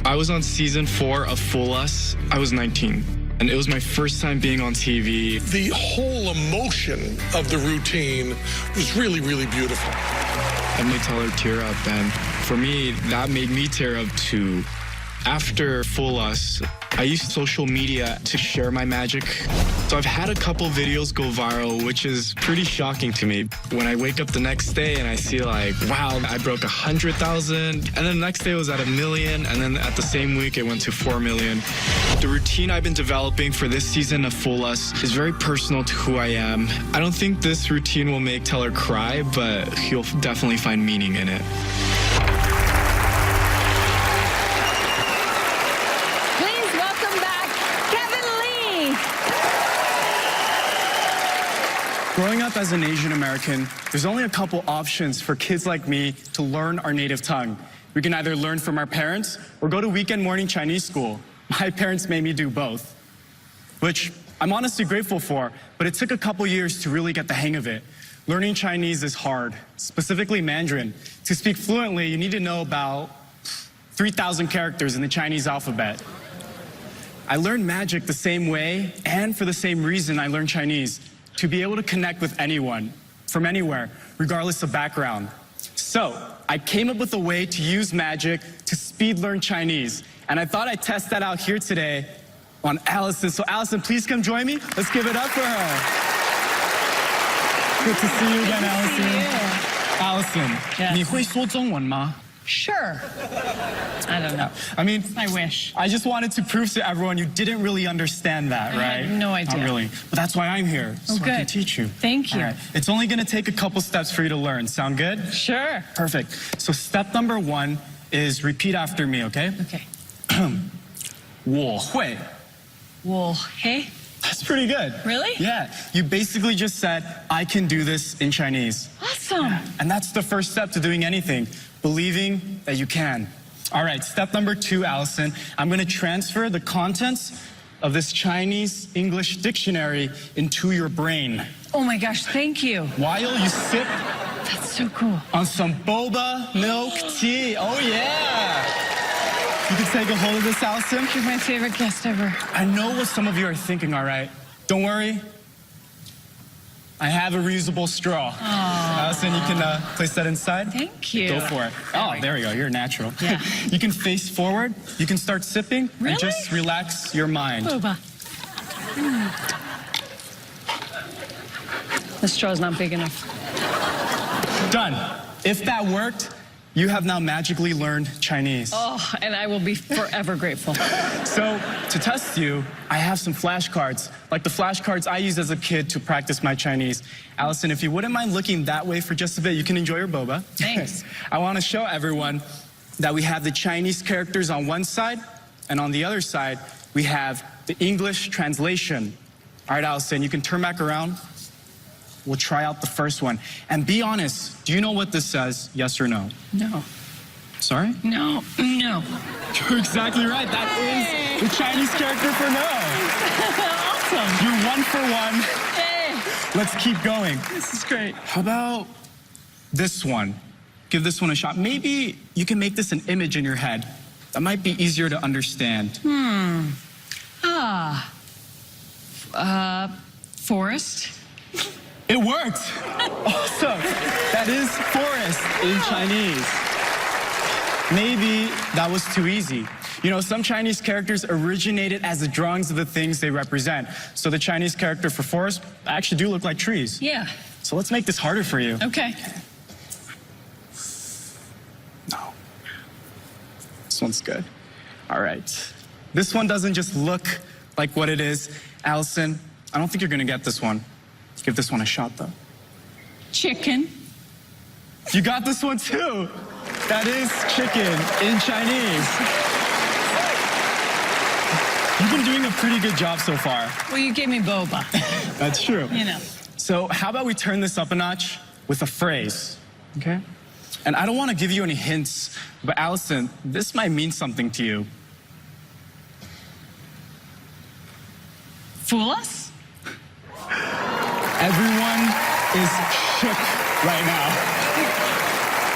I was on season 4 of Fool Us. I was 19, and it was my first time being on TV. The whole emotion of the routine was really, really beautiful. I made Teller tear up, and for me, that made me tear up too. After Fool Us, I used social media to share my magic. So I've had a couple videos go viral, which is pretty shocking to me. When I wake up the next day and I see like, wow, I broke 100,000, and then the next day it was at 1 million, and then at the same week it went to 4 million. The routine I've been developing for this season of Fool Us is very personal to who I am. I don't think this routine will make Teller cry, but he'll definitely find meaning in it. Growing up as an Asian American, there's only a couple options for kids like me to learn our native tongue. We can either learn from our parents or go to weekend morning Chinese school. My parents made me do both, which I'm honestly grateful for, but it took a couple years to really get the hang of it. Learning Chinese is hard, specifically Mandarin. To speak fluently, you need to know about 3,000 characters in the Chinese alphabet. I learned magic the same way and for the same reason I learned Chinese. To be able to connect with anyone, from anywhere, regardless of background. So, I came up with a way to use magic to speed learn Chinese. And I thought I'd test that out here today on Alyson. So Alyson, please come join me. Let's give it up for her. Good to see you again, Alyson. Yes. 你会说中文吗? Sure. I don't know. I mean, I wish. I just wanted to prove to everyone you didn't really understand that, right? I had no idea. Not really. But that's why I'm here, so I can teach you. Thank you. All right. It's only going to take a couple steps for you to learn. Sound good? Sure. Perfect. So step number 1 is repeat after me, okay? Okay. 我会. 我会? That's pretty good. Really? Yeah. You basically just said, I can do this in Chinese. Awesome. And that's the first step to doing anything. Believing that you can. All right, step number 2, Alyson. I'm going to transfer the contents of this Chinese-English dictionary into your brain. Oh my gosh, thank you. While you sip That's so cool. on some boba milk tea. Oh, yeah. You can take a hold of this, Alyson. You're my favorite guest ever. I know what some of you are thinking, all right? Don't worry. I have a reusable straw. Alyson, you can place that inside. Thank you. Go for it. Oh, there we go. You're natural. Yeah. You can face forward. You can start sipping. Really? And just relax your mind. Boba. The straw's not big enough. Done. If that worked, you have now magically learned Chinese. Oh, and I will be forever grateful. So, to test you, I have some flashcards, like the flashcards I used as a kid to practice my Chinese. Alyson, if you wouldn't mind looking that way for just a bit, you can enjoy your boba. Thanks. I want to show everyone that we have the Chinese characters on one side, and on the other side, we have the English translation. All right, Alyson, you can turn back around. We'll try out the first one. And be honest, do you know what this says, yes or no? No. Sorry? No. No. You're exactly right. That is the Chinese character for no. Awesome. You're 1 for 1. Hey. Let's keep going. This is great. How about this one? Give this one a shot. Maybe you can make this an image in your head. That might be easier to understand. Forest. It worked. Awesome. That is forest in Chinese. Maybe that was too easy. You know, some Chinese characters originated as the drawings of the things they represent. So the Chinese character for forest actually do look like trees. Yeah. So let's make this harder for you. Okay. No. This one's good. All right. This one doesn't just look like what it is. Alyson, I don't think you're gonna get this one. Give this one a shot, though. Chicken. You got this one, too. That is chicken in Chinese. You've been doing a pretty good job so far. Well, you gave me boba. That's true. You know. So how about we turn this up a notch with a phrase, okay? And I don't want to give you any hints, but Alyson, this might mean something to you. Fool us? Everyone is shook right now,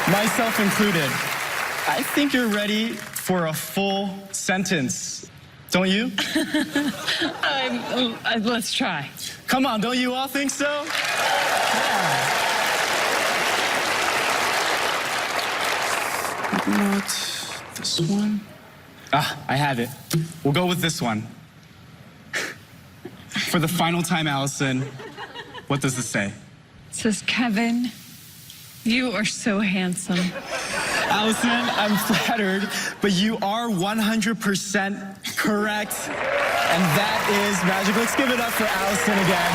myself included. I think you're ready for a full sentence. Don't you? Let's try. Come on, don't you all think so? Yeah. Not this one. I have it. We'll go with this one. For the final time, Alyson, what does this say? It says, Kevin, you are so handsome. Alyson, I'm flattered, but you are 100% correct. And that is magic. Let's give it up for Alyson again.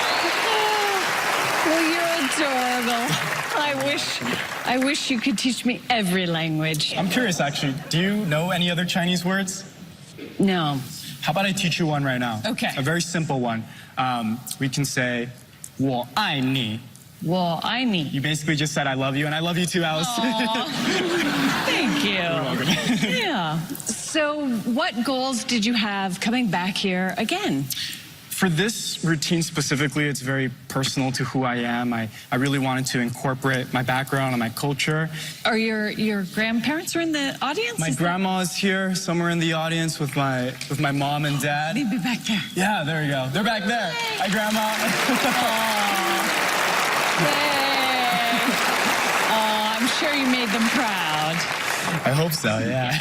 Kevin Lee! Well, you're adorable. I wish you could teach me every language. I'm curious, actually. Do you know any other Chinese words? No. How about I teach you one right now? Okay. A very simple one. We can say, 我爱你. 我爱你. You basically just said, I love you, and I love you too, Alyson. Thank you. You're welcome. Yeah. So what goals did you have coming back here again? For this routine specifically, it's very personal to who I am. I really wanted to incorporate my background and my culture. Are your grandparents are in the audience? My grandma is here, somewhere in the audience with my mom and dad. Maybe back there. Yeah, there you go. They're back there. Hi, Grandma. Oh, I'm sure you made them proud. I hope so, yeah.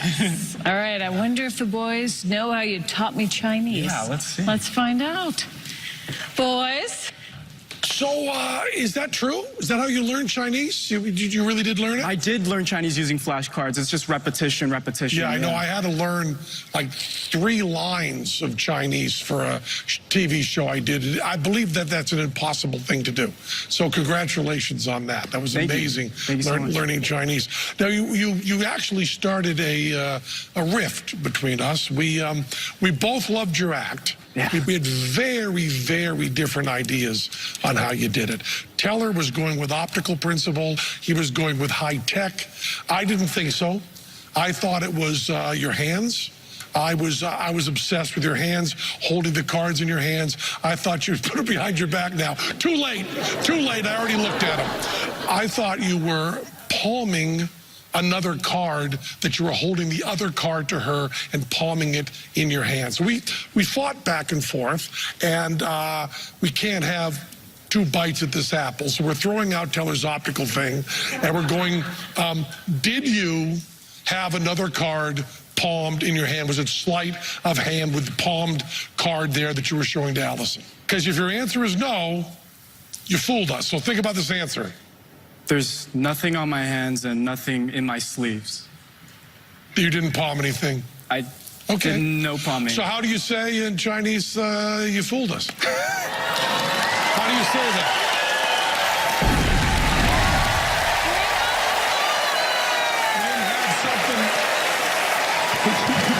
All right, I wonder if the boys know how you taught me Chinese. Yeah, let's see. Let's find out. Boys? So, is that true? Is that how you learned Chinese? You really did learn it? I did learn Chinese using flashcards. It's just repetition. Yeah, I know. I had to learn like 3 lines of Chinese for a TV show I did. I believe that that's an impossible thing to do. So congratulations on that. That was amazing. Thank you so much. Learning Chinese. Now you actually started a rift between us. We both loved your act. Yeah. We had very, very different ideas on how you did it. Teller was going with optical principle. He was going with high tech. I didn't think so. I thought it was your hands. I was obsessed with your hands, holding the cards in your hands. I thought you'd put it behind your back now. Too late. Too late. I already looked at him. I thought you were palming another card, that you were holding the other card to her and palming it in your hands. We fought back and forth, and we can't have 2 bites at this apple. So we're throwing out Teller's optical thing, and we're going, did you have another card palmed in your hand? Was it sleight of hand with the palmed card there that you were showing to Alyson? Because if your answer is no, you fooled us. So think about this answer. There's nothing on my hands and nothing in my sleeves. You didn't palm anything? I did no palming. So how do you say in Chinese, you fooled us? How do you say that? We didn't have something...